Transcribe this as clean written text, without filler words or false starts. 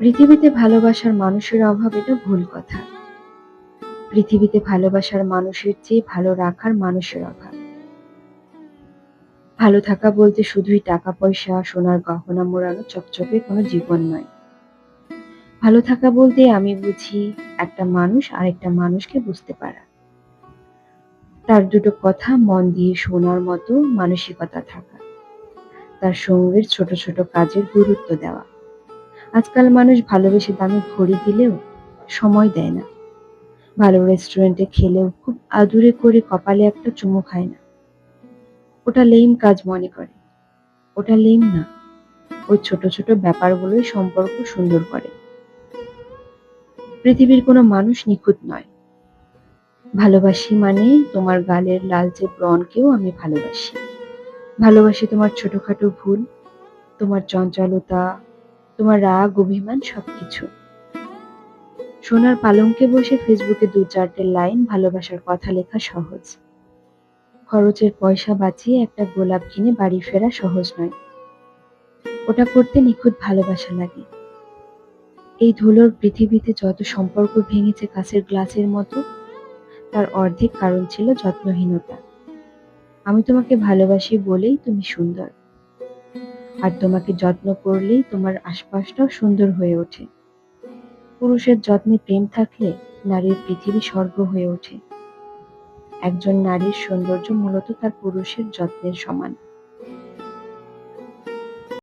পৃথিবীতে ভালোবাসার মানুষের অভাব এটা ভুল কথা। পৃথিবীতে ভালোবাসার মানুষের চেয়ে ভালো রাখার মানুষের অভাব। ভালো থাকা বলতে শুধুই টাকা পয়সা, সোনার গহনা মোড়ানো চকচকে কোনো জীবন নয়। ভালো থাকা বলতে আমি বুঝি একটা মানুষ আরেকটা মানুষকে বুঝতে পারা। তার দুটো কথা মন দিয়ে শোনার মতো মানসিকতা থাকা। তার সঙ্গের ছোট ছোট কাজের গুরুত্ব দেওয়া। আজকাল মানুষ ভালোবেসে দামি ঘড়ি দিলেও সময় দেয় না। ভালো রেস্টুরেন্টে খেলেও খুব আদুরে করে কপালে একটা চুমু খায় না। ওটা লেম কাজ মনে করে। ওটা লেম না, ওই ছোট ছোট ব্যাপারগুলোই সম্পর্ক সুন্দর করে। পৃথিবীর কোনো মানুষ নিখুঁত নয়। ভালোবাসি মানে তোমার গালের লালচে ব্রণকেও আমি ভালোবাসি। ভালোবাসি তোমার ছোটখাটো ভুল, তোমার চঞ্চলতা, তোমার রাগ অভিমান সবকিছু। সোনার পালঙ্কে বসে ফেসবুকে ২-৪টে লাইন ভালোবাসার কথা লেখা সহজ। খরচের পয়সা বাঁচিয়ে একটা গোলাপ কিনে বাড়ি ফেরা সহজ নয়। ওটা করতে নিখুঁত ভালোবাসা লাগে। এই ধুলোর পৃথিবীতে যত সম্পর্ক ভেঙেছে কাঁচের গ্লাসের মতো, তার অর্ধেক কারণ ছিল যত্নহীনতা। আমি তোমাকে ভালোবাসি বলেই তুমি সুন্দর, আর তোমাকে যত্ন করলেই তোমার আশপাশটাও সুন্দর হয়ে ওঠে। পুরুষের যত্নে প্রেম থাকলে নারীর পৃথিবী স্বর্গ হয়ে ওঠে। একজন নারীর সৌন্দর্য মূলত তার পুরুষের যত্নের সমান।